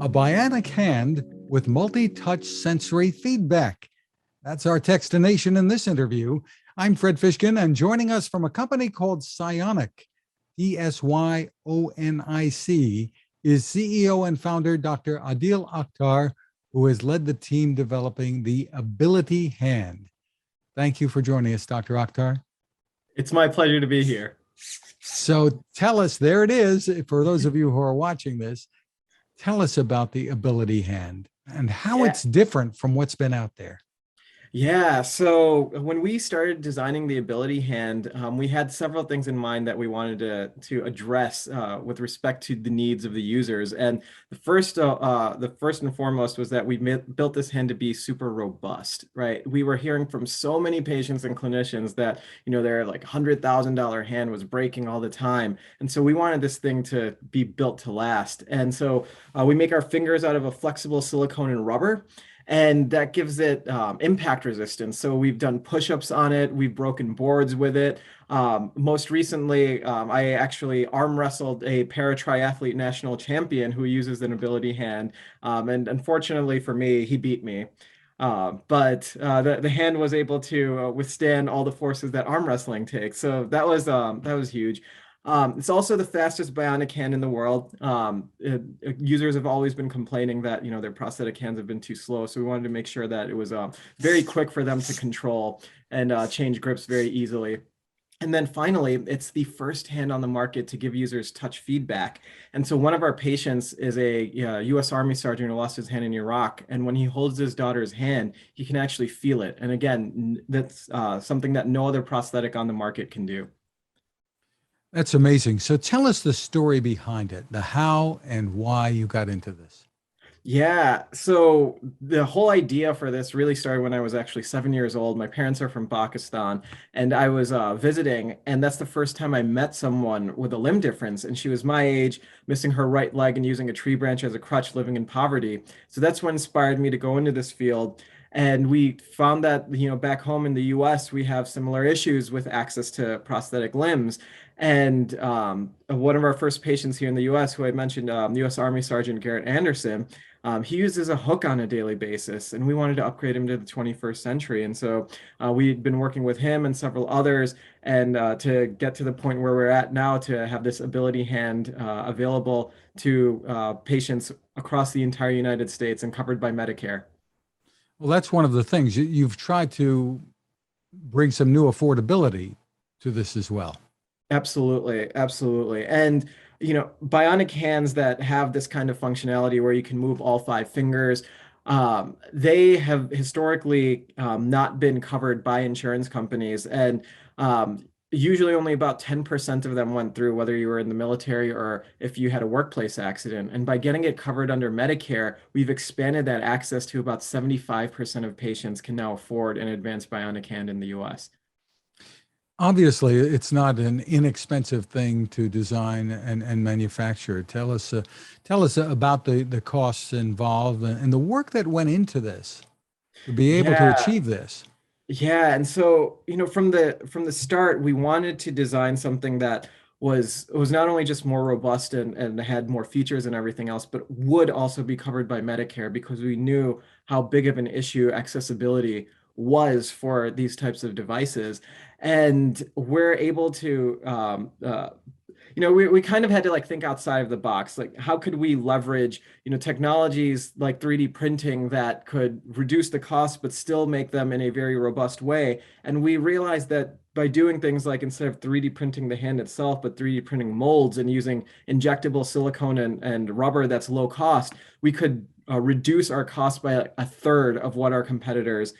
a bionic hand with multi-touch sensory feedback. That's our Techstination in this interview. I'm Fred Fishkin, and joining us from a company called Psyonic, Psyonic, is CEO and founder Dr. Aadeel Akhtar, who has led the team developing the Ability Hand. Thank you for joining us, Dr. Akhtar. It's my pleasure to be here. So tell us, there it is, for those of you who are watching this, tell us about the Ability Hand and how it's different from what's been out there. Yeah, so when we started designing the Ability Hand, we had several things in mind that we wanted to address with respect to the needs of the users. And the first and foremost was that we built this hand to be super robust, right? We were hearing from so many patients and clinicians that, their like $100,000 hand was breaking all the time. And so we wanted this thing to be built to last. And so we make our fingers out of a flexible silicone and rubber. And that gives it impact resistance. So we've done push-ups on it. We've broken boards with it. Most recently, I actually arm wrestled a para-triathlete national champion who uses an Ability Hand. And unfortunately for me, he beat me. But the hand was able to withstand all the forces that arm wrestling takes. So that was huge. It's also the fastest bionic hand in the world. Users have always been complaining that, their prosthetic hands have been too slow. So we wanted to make sure that it was very quick for them to control and change grips very easily. And then finally, it's the first hand on the market to give users touch feedback. And so one of our patients is a U.S. Army sergeant who lost his hand in Iraq. And when he holds his daughter's hand, he can actually feel it. And again, that's something that no other prosthetic on the market can do. That's amazing. So tell us the story behind it, the how and why you got into this. Yeah, so the whole idea for this really started when I was actually 7 years old. My parents are from Pakistan, and I was visiting, and that's the first time I met someone with a limb difference. And she was my age, missing her right leg and using a tree branch as a crutch, living in poverty. So that's what inspired me to go into this field. And we found that, back home in the US, we have similar issues with access to prosthetic limbs. And one of our first patients here in the US, who I mentioned, US Army Sergeant Garrett Anderson, he uses a hook on a daily basis, and we wanted to upgrade him to the 21st century. And so we'd been working with him and several others, and to get to the point where we're at now, to have this Ability Hand available to patients across the entire United States and covered by Medicare. Well, that's one of the things. You've tried to bring some new affordability to this as well. Absolutely, absolutely. And, bionic hands that have this kind of functionality where you can move all 5 fingers, they have historically not been covered by insurance companies. And usually only about 10% of them went through, whether you were in the military or if you had a workplace accident. And by getting it covered under Medicare, we've expanded that access to about 75% of patients can now afford an advanced bionic hand in the US. Obviously, it's not an inexpensive thing to design and manufacture. Tell us about the costs involved and the work that went into this to be able to achieve this. Yeah, and so, from the start, we wanted to design something that was not only just more robust and had more features and everything else, but would also be covered by Medicare, because we knew how big of an issue accessibility was for these types of devices. And we're able to we kind of had to think outside of the box. Like, how could we leverage, technologies like 3D printing that could reduce the cost, but still make them in a very robust way? And we realized that by doing things like, instead of 3D printing the hand itself, but 3D printing molds and using injectable silicone and rubber that's low cost, we could reduce our cost by a third of what our competitors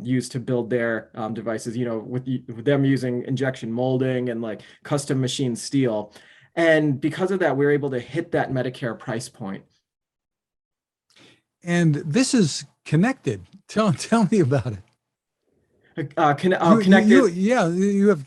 use to build their devices, with them using injection molding and custom machined steel. And because of that, we were able to hit that Medicare price point. And this is connected. Tell me about it. Connected. You have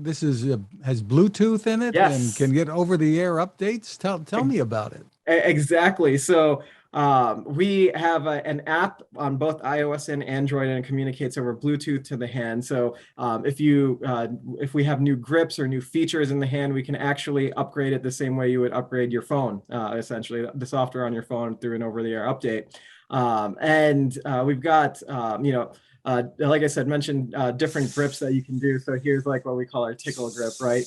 this has Bluetooth in it. Yes. And can get over the air updates. Tell me about it. Exactly. So We have an app on both iOS and Android, and it communicates over Bluetooth to the hand. So if we have new grips or new features in the hand, we can actually upgrade it the same way you would upgrade your phone, essentially the software on your phone through an over-the-air update. We've got, like I said, mentioned different grips that you can do. So here's like what we call our Tickle Grip, right?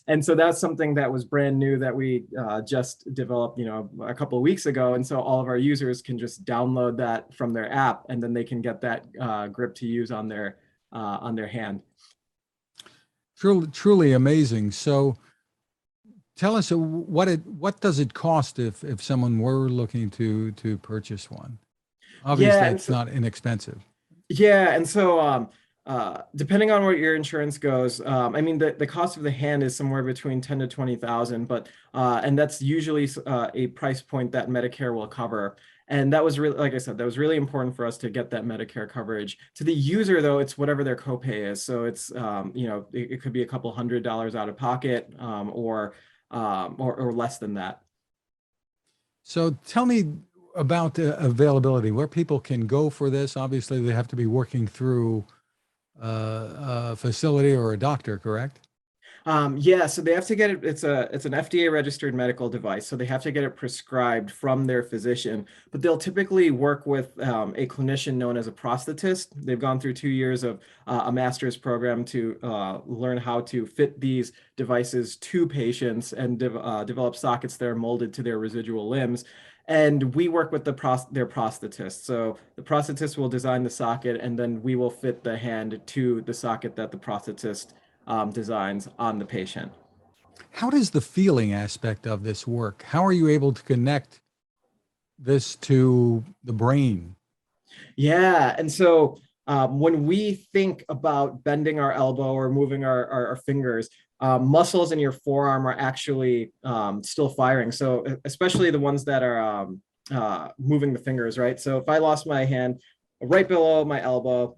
And so that's something that was brand new that we just developed, a couple of weeks ago. And so all of our users can just download that from their app, and then they can get that grip to use on their hand. Truly amazing. So tell us what does it cost if someone were looking to purchase one? Obviously, Yeah, it's not inexpensive. Yeah, and so depending on where your insurance goes, I mean the cost of the hand is somewhere between 10 to 20,000, but and that's usually a price point that Medicare will cover. And that was really, like I said, that was really important for us to get that Medicare coverage. To the user, though, it's whatever their copay is. So it's it could be a couple $100 out of pocket, or less than that. So tell me about the availability, where people can go for this. Obviously, they have to be working through a facility or a doctor, correct? Yeah, so they have to get it. It's an FDA registered medical device, so they have to get it prescribed from their physician. But they'll typically work with a clinician known as a prosthetist. They've gone through 2 years of a master's program to learn how to fit these devices to patients and develop sockets that are molded to their residual limbs. And we work with their prosthetist. So the prosthetist will design the socket, and then we will fit the hand to the socket that the prosthetist designs on the patient. How does the feeling aspect of this work? How are you able to connect this to the brain? Yeah, and so when we think about bending our elbow or moving our fingers, muscles in your forearm are actually still firing. So especially the ones that are moving the fingers, right? So if I lost my hand right below my elbow,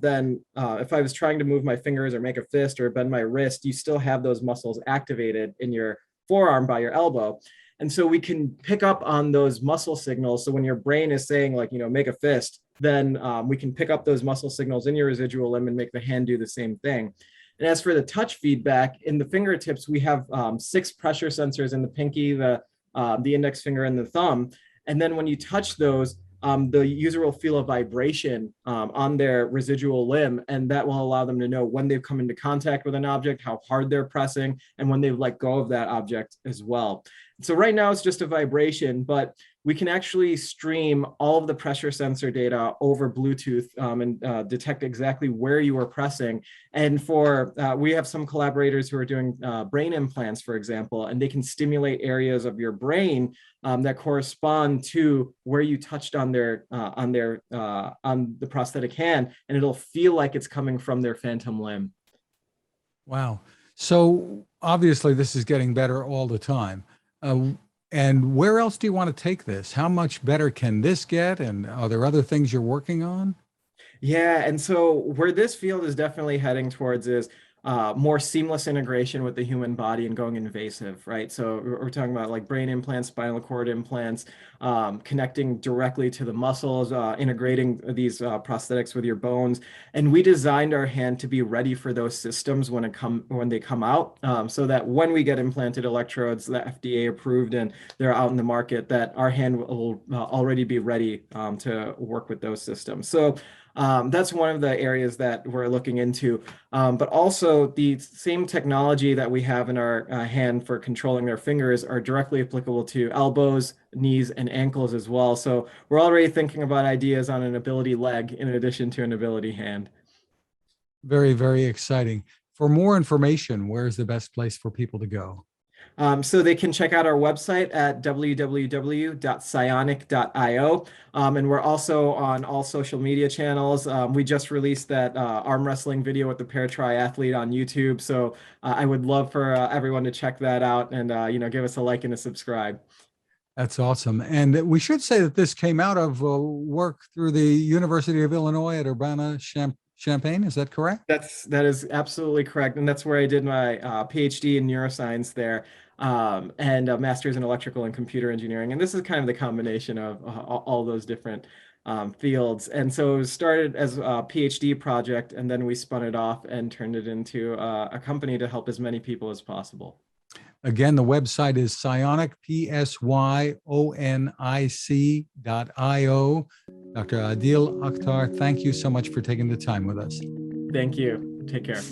then if I was trying to move my fingers or make a fist or bend my wrist, you still have those muscles activated in your forearm by your elbow. And so we can pick up on those muscle signals. So when your brain is saying, like, make a fist, then we can pick up those muscle signals in your residual limb and make the hand do the same thing. And as for the touch feedback, in the fingertips, we have 6 pressure sensors in the pinky, the index finger, and the thumb. And then when you touch those, the user will feel a vibration on their residual limb, and that will allow them to know when they've come into contact with an object, how hard they're pressing, and when they've let go of that object as well. So right now it's just a vibration, but we can actually stream all of the pressure sensor data over Bluetooth and detect exactly where you are pressing. And we have some collaborators who are doing brain implants, for example, and they can stimulate areas of your brain that correspond to where you touched on the prosthetic hand, and it'll feel like it's coming from their phantom limb. Wow. So obviously this is getting better all the time. And where else do you want to take this? How much better can this get? And are there other things you're working on? Yeah, and so where this field is definitely heading towards is more seamless integration with the human body and going invasive, right? So we're talking about like brain implants, spinal cord implants, connecting directly to the muscles, integrating these prosthetics with your bones. And we designed our hand to be ready for those systems when they come out, so that when we get implanted electrodes that FDA approved and they're out in the market, that our hand will already be ready to work with those systems. So that's one of the areas that we're looking into. But also the same technology that we have in our hand for controlling our fingers are directly applicable to elbows, knees, and ankles as well. So we're already thinking about ideas on an ability leg in addition to an ability hand. Very, very exciting. For more information, where's the best place for people to go? So they can check out our website at www.psyonic.io. And we're also on all social media channels. We just released that arm wrestling video with the pair triathlete on YouTube. So I would love for everyone to check that out and give us a like and a subscribe. That's awesome. And we should say that this came out of work through the University of Illinois at Urbana-Champaign. Is that correct? That is absolutely correct. And that's where I did my PhD in neuroscience there. and a master's in electrical and computer engineering. And this is kind of the combination of all those different fields. And so it was started as a PhD project, and then we spun it off and turned it into a company to help as many people as possible. Again, the website is Psyonic, Psyonic.io. Dr. Aadeel Akhtar, thank you so much for taking the time with us. Thank you. Take care.